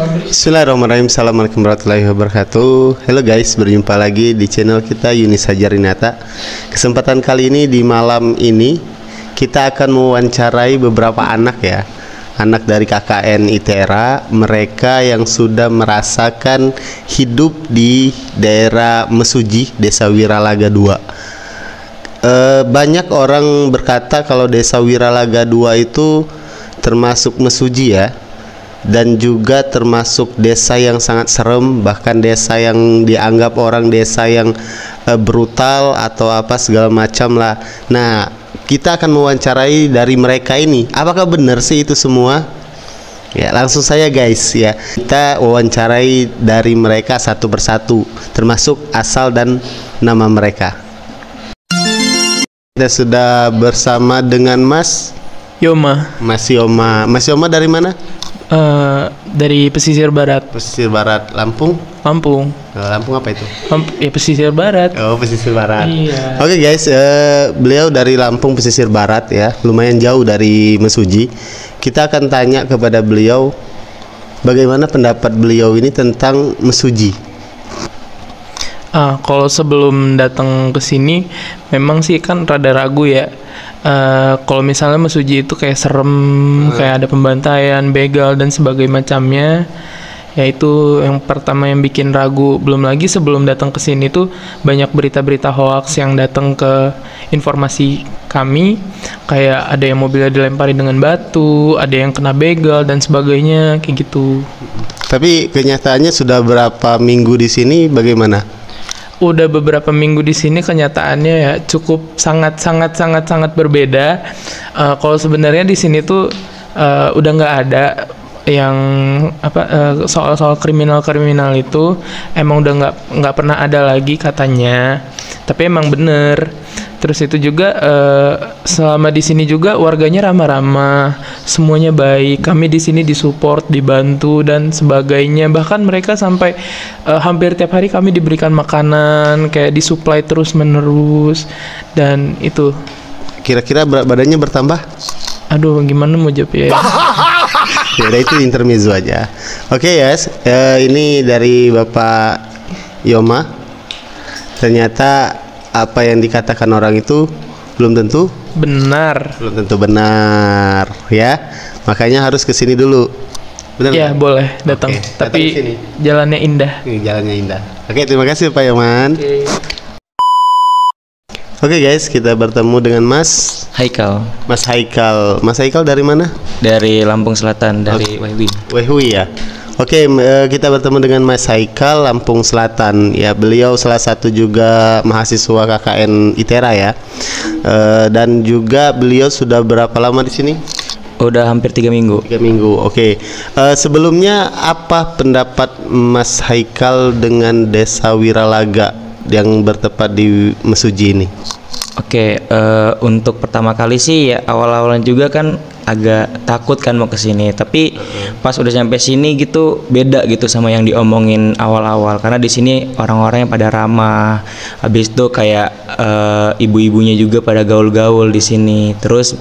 Bismillahirrahmanirrahim. Assalamualaikum warahmatullahi wabarakatuh. Halo guys, berjumpa lagi di channel kita Yunisa Jarinata. Kesempatan kali ini di malam ini kita akan mewawancarai beberapa anak ya, anak dari KKN ITERA, mereka yang sudah merasakan hidup di daerah Mesuji, Desa Wiralaga 2. Banyak orang berkata kalau Desa Wiralaga 2 itu termasuk Mesuji ya, dan juga termasuk desa yang sangat serem, bahkan desa yang dianggap orang desa yang brutal atau apa segala macam lah. Nah, kita akan mewawancarai dari mereka ini, apakah benar sih itu semua? Ya, langsung saja guys ya, kita wawancarai dari mereka satu persatu, termasuk asal dan nama mereka. Kita sudah bersama dengan Mas Yoma. Mas Yoma dari mana? Dari pesisir barat. Pesisir barat, Lampung. Lampung Apa itu? Ya pesisir barat. Oh, pesisir barat. Iya. Oke guys, beliau dari Lampung pesisir barat ya, lumayan jauh dari Mesuji. Kita akan tanya kepada beliau bagaimana pendapat beliau ini tentang Mesuji. Kalau sebelum datang ke sini, memang sih kan rada ragu ya. Kalau misalnya Mesuji itu kayak serem, kayak ada pembantaian, begal dan sebagainya macamnya. Ya itu yang pertama yang bikin ragu. Belum lagi sebelum datang ke sini tuh banyak berita-berita hoax yang datang ke informasi kami, kayak ada yang mobilnya dilempari dengan batu, ada yang kena begal dan sebagainya kayak gitu. Tapi kenyataannya sudah berapa minggu di sini bagaimana? Udah beberapa minggu di sini, kenyataannya ya cukup sangat berbeda. Kalau sebenarnya di sini tuh udah nggak ada yang soal kriminal itu, emang udah nggak pernah ada lagi katanya. Tapi emang bener. Terus itu juga selama di sini juga warganya ramah-ramah, semuanya baik. Kami di sini disupport, dibantu dan sebagainya. Bahkan mereka sampai hampir tiap hari kami diberikan makanan, kayak disuplai terus-menerus. Dan itu. Kira-kira berat badannya bertambah? Aduh, gimana mau jawab ya? Ya udah, itu intermezzo aja. Oke guys, ini dari Bapak Yoma. Ternyata apa yang dikatakan orang itu belum tentu benar ya, makanya harus kesini dulu. Benar ya? Boleh datang. Oke, tapi datang jalannya indah. Jalannya indah. Oke, terima kasih Pak Yoman. Oke guys, kita bertemu dengan Mas Haikal. Mas Haikal dari mana? Dari Lampung Selatan, dari Wehui ya. Oke, kita bertemu dengan Mas Haikal, Lampung Selatan. Ya, beliau salah satu juga mahasiswa KKN ITERA ya. Dan juga beliau sudah berapa lama di sini? Udah hampir 3 minggu. 3 minggu. Oke. Sebelumnya apa pendapat Mas Haikal dengan Desa Wiralaga yang bertempat di Mesuji ini? Oke, untuk pertama kali sih ya awal-awalan juga kan agak takut kan mau kesini, tapi pas udah sampai sini gitu beda gitu sama yang diomongin awal-awal, karena di sini orang-orang yang pada ramah, habis itu kayak ibu-ibunya juga pada gaul-gaul di sini, terus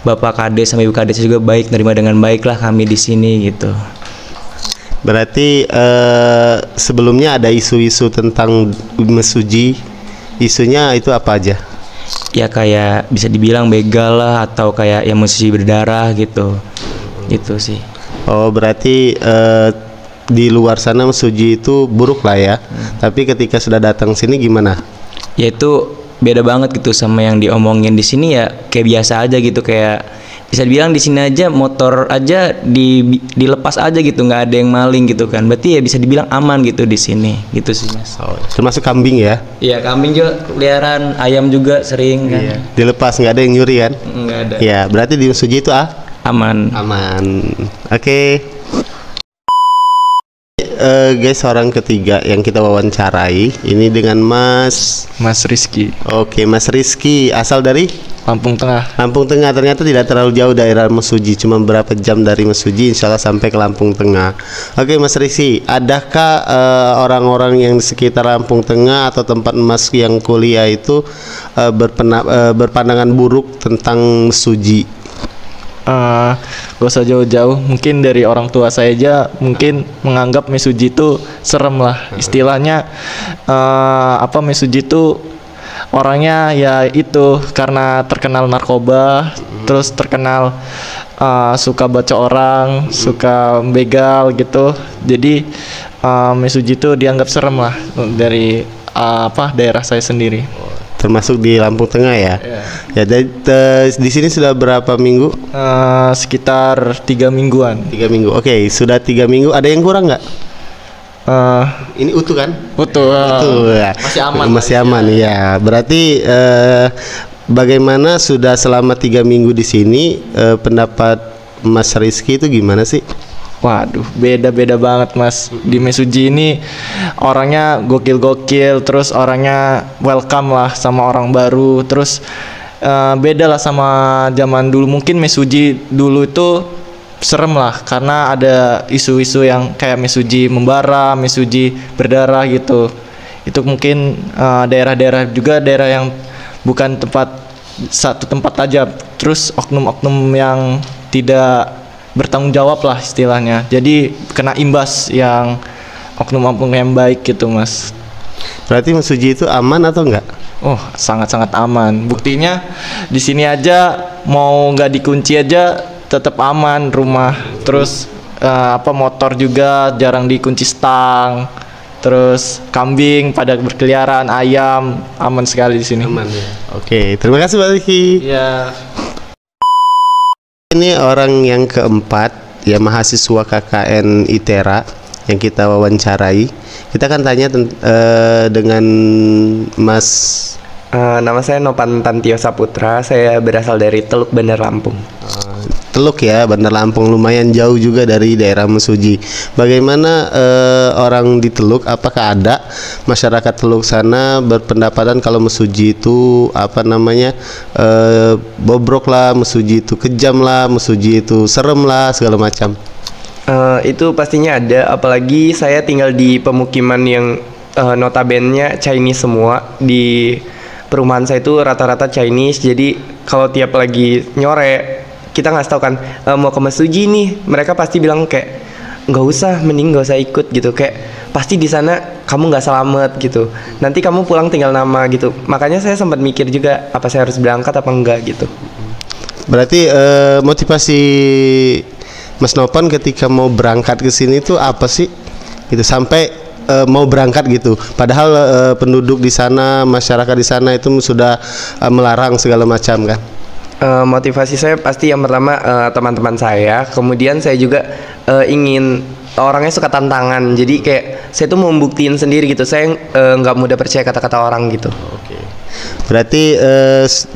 bapak kades sama ibu kades juga baik, nerima dengan baik lah kami di sini gitu. Berarti sebelumnya ada isu-isu tentang Mesuji, isunya itu apa aja? Ya kayak bisa dibilang begal lah, atau kayak yang Mesuji berdarah gitu. Gitu sih. Oh, berarti di luar sana Mesuji itu buruk lah ya. Tapi ketika sudah datang sini gimana? Ya itu beda banget gitu sama yang diomongin di sini, ya kayak biasa aja gitu, kayak bisa dibilang di sini aja motor aja dilepas aja gitu, nggak ada yang maling gitu kan. Berarti ya bisa dibilang aman gitu di sini gitu sih Mas. Oh, termasuk kambing ya? Iya, kambing juga peliharaan, ayam juga sering kan. Iya. Dilepas, nggak ada yang nyuri kan? Nggak ada. Ya, berarti di Mesuji itu aman. Oke. Guys, orang ketiga yang kita wawancarai ini dengan Mas Rizky. Oke, Mas Rizky, asal dari Lampung Tengah. Lampung Tengah. Ternyata tidak terlalu jauh daerah Mesuji, cuma berapa jam dari Mesuji, insya Allah sampai ke Lampung Tengah. Oke Mas Rizky, adakah orang-orang yang di sekitar Lampung Tengah atau tempat Mas yang kuliah itu berpandangan buruk tentang Mesuji? gak usah jauh-jauh, mungkin dari orang tua saya aja mungkin menganggap Mesuji itu serem lah istilahnya. Mesuji itu orangnya ya itu karena terkenal narkoba, terus terkenal suka baca orang, suka begal gitu. Jadi Mesuji itu dianggap serem lah dari daerah saya sendiri. Termasuk di Lampung Tengah ya. Ya, di sini sudah berapa minggu? Sekitar 3 mingguan. 3 minggu. Oke, sudah 3 minggu. Ada yang kurang nggak? Ini utuh kan? Utuh. Ya. Masih aman. Masih aman ya. Berarti bagaimana sudah selama 3 minggu di sini, pendapat Mas Rizky itu gimana sih? Waduh, beda-beda banget Mas. Di Mesuji ini orangnya gokil-gokil, terus orangnya welcome lah sama orang baru. Terus beda lah sama zaman dulu. Mungkin Mesuji dulu itu serem lah karena ada isu-isu yang kayak Mesuji membara, Mesuji berdarah gitu. Itu mungkin daerah-daerah juga daerah yang bukan satu tempat aja. Terus oknum-oknum yang tidak bertanggung jawab lah istilahnya. Jadi kena imbas yang oknum-oknum yang baik gitu Mas. Berarti Mesuji itu aman atau enggak? Oh, sangat-sangat aman. Buktinya di sini aja mau nggak dikunci aja tetap aman rumah. Terus motor juga jarang dikunci stang. Terus kambing pada berkeliaran, ayam aman sekali di sini. Aman ya. Oke, terima kasih Pak Rizky. Iya. Ini orang yang keempat, ya, mahasiswa KKN ITERA yang kita wawancarai. Kita akan tanya dengan Mas. Nama saya Nopan Tantio Saputra. Saya berasal dari Teluk Bandar Lampung. Teluk ya, Bandar Lampung, lumayan jauh juga dari daerah Mesuji. Bagaimana orang di Teluk? Apakah ada masyarakat Teluk sana berpendapatan kalau Mesuji itu bobrok lah, Mesuji itu kejam lah, Mesuji itu serem lah, segala macam? Itu pastinya ada. Apalagi saya tinggal di pemukiman yang notabene Chinese semua. Di perumahan saya itu rata-rata Chinese. Jadi kalau tiap lagi nyore kita nggak tahu kan mau ke Mesuji nih, mereka pasti bilang kayak nggak usah, mending nggak usah ikut gitu, kayak pasti di sana kamu nggak selamat gitu, nanti kamu pulang tinggal nama gitu. Makanya saya sempat mikir juga apa saya harus berangkat apa enggak gitu. Berarti motivasi Mas Nopan ketika mau berangkat ke sini itu apa sih? Gitu sampai mau berangkat gitu. Padahal penduduk di sana, masyarakat di sana itu sudah melarang segala macam kan? Motivasi saya pasti yang pertama teman-teman saya. Kemudian saya juga ingin, orangnya suka tantangan. Jadi kayak saya tuh mau membuktiin sendiri gitu. Saya nggak mudah percaya kata-kata orang gitu. Oke. Berarti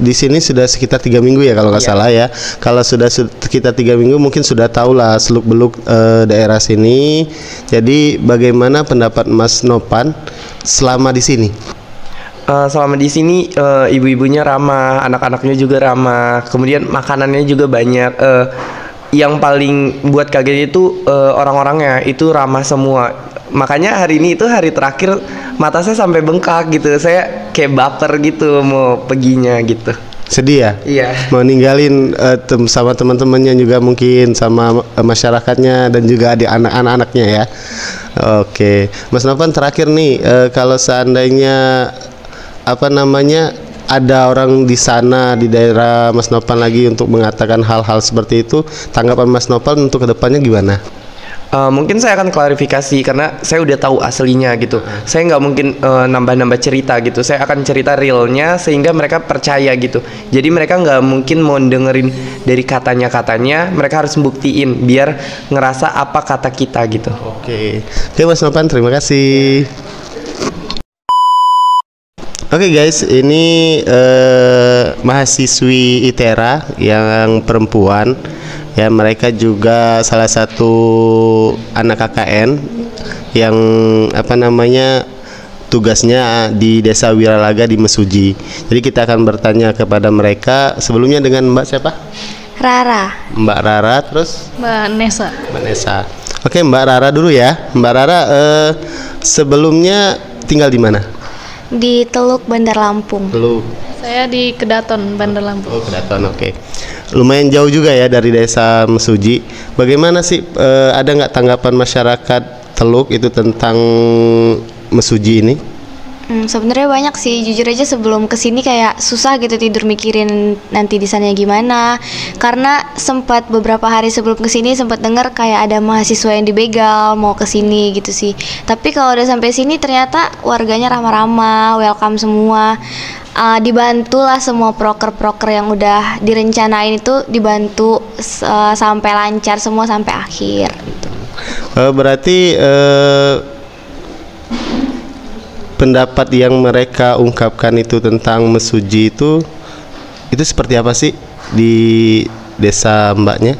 di sini sudah sekitar 3 minggu ya kalau nggak salah ya. Kalau sudah sekitar 3 minggu mungkin sudah tahu lah seluk-beluk daerah sini. Jadi bagaimana pendapat Mas Nopan selama di sini? Selama di sini ibu-ibunya ramah, anak-anaknya juga ramah. Kemudian makanannya juga banyak. Yang paling buat kaget itu orang-orangnya itu ramah semua. Makanya hari ini itu hari terakhir mata saya sampai bengkak gitu. Saya kayak baper gitu mau peginya gitu. Sedih ya? Iya. Mau ninggalin sama teman-temannya juga mungkin, sama masyarakatnya dan juga di anak-anaknya ya. Oke, Mas Nopan terakhir nih, kalau seandainya ada orang di sana di daerah Mas Nopan lagi untuk mengatakan hal-hal seperti itu, tanggapan Mas Nopan untuk kedepannya gimana? Mungkin saya akan klarifikasi karena saya udah tahu aslinya gitu. Saya nggak mungkin nambah-nambah cerita gitu. Saya akan cerita realnya sehingga mereka percaya gitu. Jadi mereka nggak mungkin mau dengerin dari katanya. Mereka harus buktiin biar ngerasa apa kata kita gitu. Oke, Mas Nopan, terima kasih. Oke guys, ini mahasiswi ITERA yang perempuan. Ya, mereka juga salah satu anak KKN yang tugasnya di Desa Wiralaga di Mesuji. Jadi kita akan bertanya kepada mereka. Sebelumnya dengan Mbak siapa? Rara. Mbak Rara, terus Mbak Nesa. Mbak Nesa. Oke, Mbak Rara dulu ya. Mbak Rara sebelumnya tinggal di mana? Di Teluk Bandar Lampung. Teluk. Saya di Kedaton Bandar Lampung. Oh, Kedaton, oke. lumayan jauh juga ya dari desa Mesuji. Bagaimana sih ada nggak tanggapan masyarakat Teluk itu tentang Mesuji ini? Sebenarnya banyak sih, jujur aja sebelum kesini kayak susah gitu tidur mikirin nanti di sana gimana. Karena sempat beberapa hari sebelum kesini sempat dengar kayak ada mahasiswa yang dibegal mau kesini gitu sih. Tapi kalau udah sampai sini ternyata warganya ramah-ramah, welcome semua. Dibantu lah semua proker-proker yang udah direncanain itu dibantu sampai lancar semua sampai akhir gitu. Berarti pendapat yang mereka ungkapkan itu tentang Mesuji itu seperti apa sih di desa Mbaknya?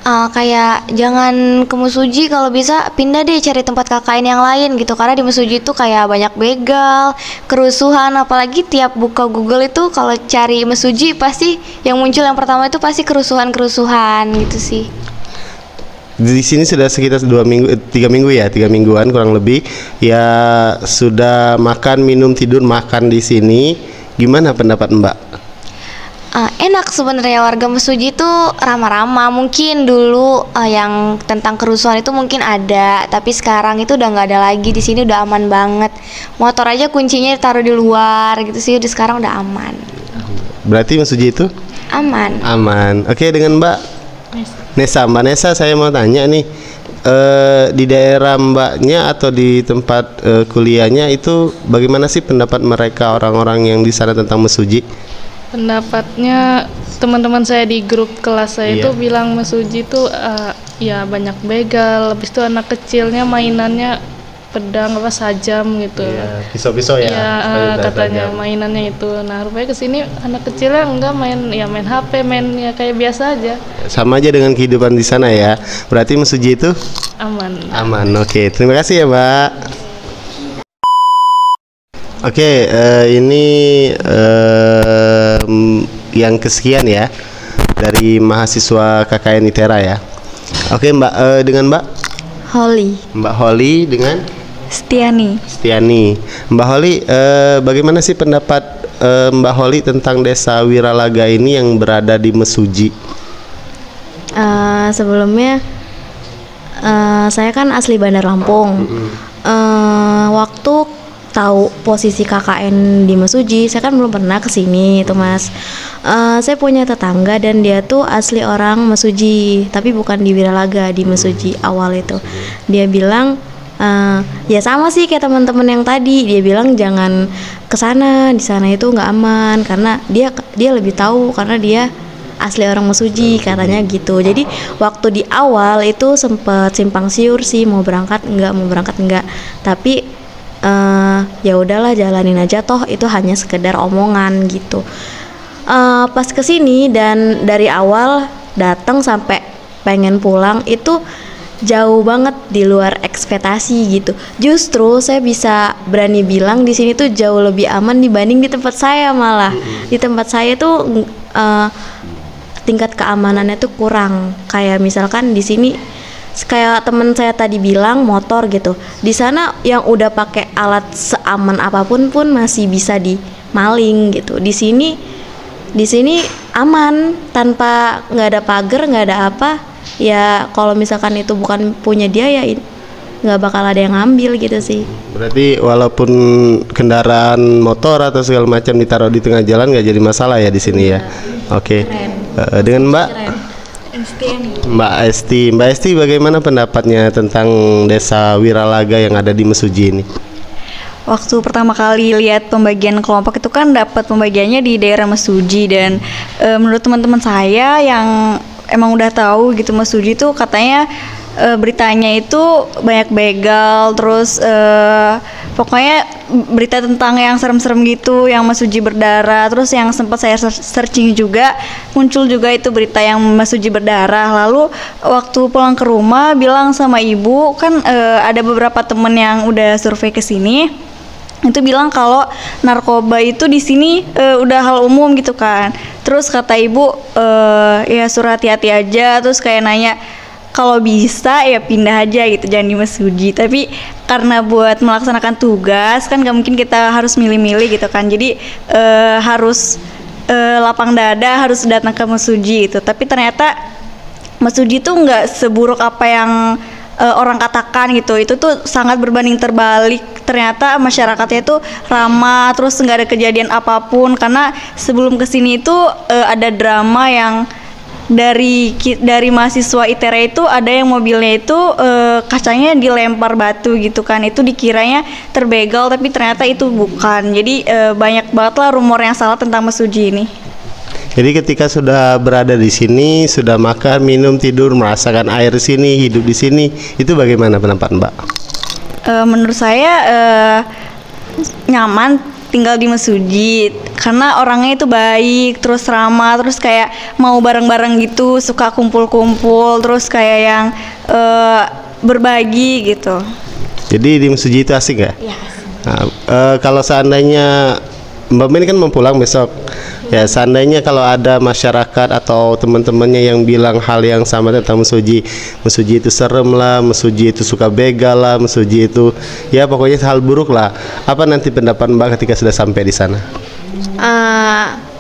Kayak jangan ke Mesuji, kalau bisa pindah deh cari tempat KKN yang lain gitu, karena di Mesuji itu kayak banyak begal, kerusuhan, apalagi tiap buka Google itu kalau cari Mesuji pasti yang muncul yang pertama itu pasti kerusuhan gitu sih. Di sini sudah sekitar 3 minggu ya, 3 mingguan kurang lebih. Ya sudah makan, minum, tidur, makan di sini. Gimana pendapat Mbak? Enak sebenarnya, warga Mesuji itu ramah-ramah. Mungkin dulu yang tentang kerusuhan itu mungkin ada, tapi sekarang itu udah nggak ada lagi. Di sini udah aman banget. Motor aja kuncinya taruh di luar gitu sih. Udah sekarang udah aman. Berarti Mesuji itu Aman. aman. Oke, dengan Mbak Nesa, Mbak Nesa, saya mau tanya nih, di daerah Mbaknya atau di tempat kuliahnya itu bagaimana sih pendapat mereka orang-orang yang di sana tentang Mesuji? Pendapatnya teman-teman saya di grup kelas saya itu bilang Mesuji itu ya banyak begal, habis itu anak kecilnya mainannya pedang apa sajam gitu. Iya, pisau-pisau ya. Iya, katanya mainannya itu. Nah, rupanya kesini anak kecilnya enggak main HP, main ya kayak biasa aja. Sama aja dengan kehidupan di sana ya. Berarti Mesuji itu Aman. aman. Oke, terima kasih ya, Mbak. Oke, ini yang kesekian ya dari mahasiswa KKN ITERA ya. Oke, Mbak, dengan Mbak Holly. dengan Stiani. Mbak Holly, bagaimana sih pendapat Mbak Holly tentang desa Wiralaga ini yang berada di Mesuji? Sebelumnya saya kan asli Bandar Lampung. Waktu tahu posisi KKN di Mesuji, saya kan belum pernah kesini itu Mas. Saya punya tetangga dan dia tuh asli orang Mesuji, tapi bukan di Wiralaga, di Mesuji awal itu. Dia bilang ya sama sih kayak teman-teman yang tadi. Dia bilang jangan kesana, di sana itu nggak aman karena dia lebih tahu karena dia asli orang Mesuji katanya gitu. Jadi waktu di awal itu sempet simpang siur sih, mau berangkat enggak, tapi ya udahlah jalanin aja, toh itu hanya sekedar omongan gitu. Pas kesini dan dari awal datang sampai pengen pulang itu jauh banget di luar ekspektasi gitu. Justru saya bisa berani bilang di sini tuh jauh lebih aman dibanding di tempat saya malah. Di tempat saya tuh tingkat keamanannya tuh kurang. Kayak misalkan di sini kayak temen saya tadi bilang motor gitu. Di sana yang udah pakai alat seaman apapun pun masih bisa dimaling gitu. Di sini aman tanpa nggak ada pagar, nggak ada apa. Ya kalau misalkan itu bukan punya dia ya nggak bakal ada yang ngambil gitu sih. Berarti walaupun kendaraan motor atau segala macam ditaruh di tengah jalan nggak jadi masalah ya di sini ya. Oke. Dengan Mbak Esti, bagaimana pendapatnya tentang desa Wiralaga yang ada di Mesuji ini? Waktu pertama kali lihat pembagian kelompok itu kan dapat pembagiannya di daerah Mesuji dan menurut teman-teman saya yang emang udah tahu gitu Mesuji itu katanya beritanya itu banyak begal, terus pokoknya berita tentang yang serem-serem gitu, yang Mesuji berdarah. Terus yang sempat saya searching juga muncul juga itu berita yang Mesuji berdarah. Lalu waktu pulang ke rumah bilang sama ibu kan ada beberapa temen yang udah survei ke sini, itu bilang kalau narkoba itu di sini udah hal umum gitu kan. Terus kata ibu ya suruh hati-hati aja, terus kayak nanya kalau bisa ya pindah aja gitu, jangan di Mesuji. Tapi karena buat melaksanakan tugas kan gak mungkin kita harus milih-milih gitu kan, jadi harus lapang dada harus datang ke mesuji itu. Tapi ternyata mesuji itu nggak seburuk apa yang orang katakan gitu. Itu tuh sangat berbanding terbalik. Ternyata masyarakatnya itu ramah, terus nggak ada kejadian apapun. Karena sebelum kesini itu ada drama yang dari mahasiswa ITERA itu ada yang mobilnya itu kacanya dilempar batu gitu kan. Itu dikiranya terbegal tapi ternyata itu bukan. Jadi banyak banget lah rumor yang salah tentang mesuji ini. Jadi ketika sudah berada di sini, sudah makan, minum, tidur, merasakan air sini, hidup di sini, itu bagaimana pendapat Mbak? Menurut saya nyaman tinggal di mesuji karena orangnya itu baik, terus ramah, terus kayak mau bareng-bareng gitu, suka kumpul-kumpul, terus kayak yang berbagi gitu. Jadi di mesuji itu asik ya? Iya. Nah, kalau seandainya Mbak Min kan mau pulang besok, ya seandainya kalau ada masyarakat atau teman-temannya yang bilang hal yang sama tentang mesuji itu serem lah, mesuji itu suka begal lah, mesuji itu ya pokoknya hal buruk lah, apa nanti pendapat Mbak ketika sudah sampai di sana?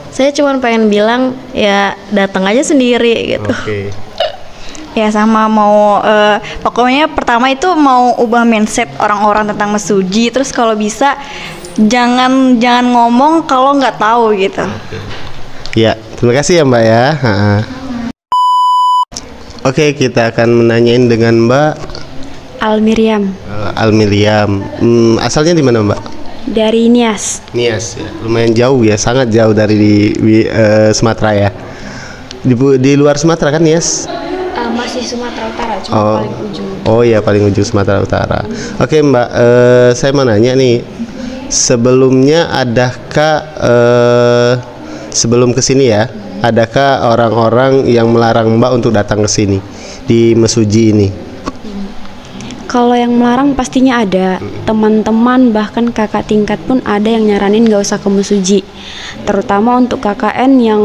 Saya cuma pengen bilang ya datang aja sendiri gitu. Oke. Ya sama mau pokoknya pertama itu mau ubah mindset orang-orang tentang mesuji, terus kalau bisa jangan ngomong kalau nggak tahu gitu. Ya, terima kasih ya Mbak ya. Oke, kita akan menanyain dengan Mbak Almiriam Almiriam. Asalnya di mana Mbak? dari Nias. Nias ya. Lumayan jauh ya, sangat jauh dari di Sumatera ya. Di luar Sumatera kan Nias? Masih Sumatera Utara, cuma paling ujung. Oh iya, paling ujung Sumatera Utara. Oke Mbak, saya mau nanya nih. Sebelumnya adakah sebelum kesini ya, adakah orang-orang yang melarang Mbak untuk datang ke sini di mesuji ini? Kalau yang melarang pastinya ada. Teman-teman bahkan kakak tingkat pun ada yang nyaranin gak usah ke mesuji. Terutama untuk KKN yang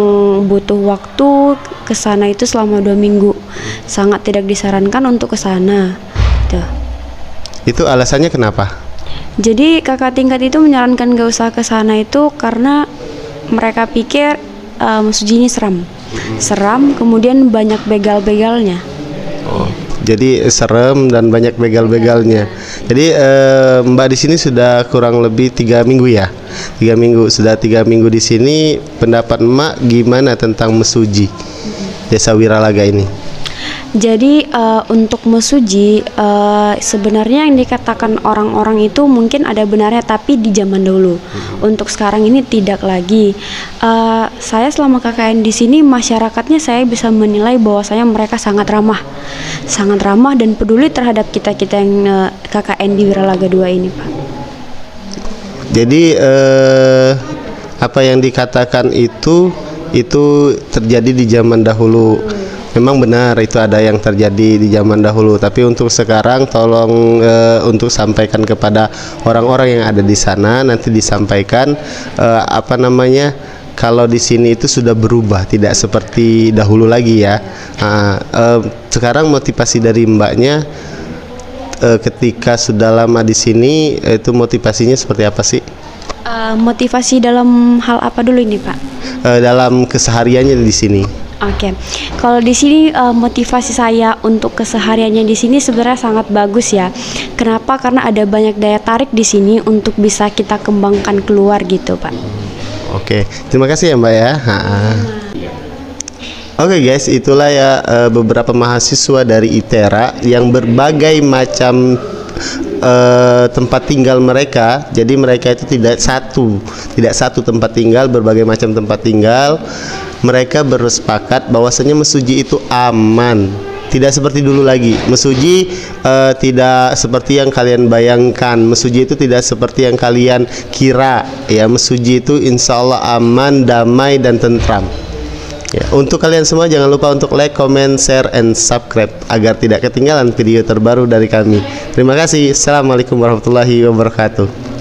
butuh waktu ke sana itu selama 2 minggu. Sangat tidak disarankan untuk ke sana. Tuh. Itu alasannya kenapa? Jadi kakak tingkat itu menyarankan gak usah ke sana itu karena mereka pikir mesuji ini seram, kemudian banyak begal-begalnya. Oh, jadi serem dan banyak begal-begalnya. Jadi Mbak di sini sudah kurang lebih 3 minggu ya. 3 minggu, sudah 3 minggu di sini. Pendapat Mbak gimana tentang mesuji Desa Wiralaga ini? Jadi untuk mesuji sebenarnya yang dikatakan orang-orang itu mungkin ada benarnya, tapi di zaman dahulu. Untuk sekarang ini tidak lagi. Saya selama KKN di sini masyarakatnya saya bisa menilai bahwasanya mereka sangat ramah dan peduli terhadap kita yang KKN di Wiralaga 2 ini, Pak. Jadi apa yang dikatakan itu terjadi di zaman dahulu. Memang benar itu ada yang terjadi di zaman dahulu, tapi untuk sekarang tolong untuk sampaikan kepada orang-orang yang ada di sana, nanti disampaikan kalau di sini itu sudah berubah, tidak seperti dahulu lagi ya. Sekarang motivasi dari Mbaknya ketika sudah lama di sini itu motivasinya seperti apa sih? Motivasi dalam hal apa dulu ini, Pak? Dalam kesehariannya di sini. Oke, kalau di sini motivasi saya untuk kesehariannya di sini sebenarnya sangat bagus ya. Kenapa? Karena ada banyak daya tarik di sini untuk bisa kita kembangkan keluar gitu, Pak. Oke, terima kasih ya Mbak ya. Oke guys, itulah ya beberapa mahasiswa dari ITERA yang berbagai macam tempat tinggal mereka. Jadi mereka itu tidak satu tempat tinggal, berbagai macam tempat tinggal. Mereka bersepakat bahwasanya mesuji itu aman, tidak seperti dulu lagi. Mesuji tidak seperti yang kalian bayangkan. Mesuji itu tidak seperti yang kalian kira ya. Mesuji itu insya Allah aman, damai dan tentram ya. Untuk kalian semua jangan lupa untuk like, comment, share, and subscribe agar tidak ketinggalan video terbaru dari kami. Terima kasih. Assalamualaikum warahmatullahi wabarakatuh.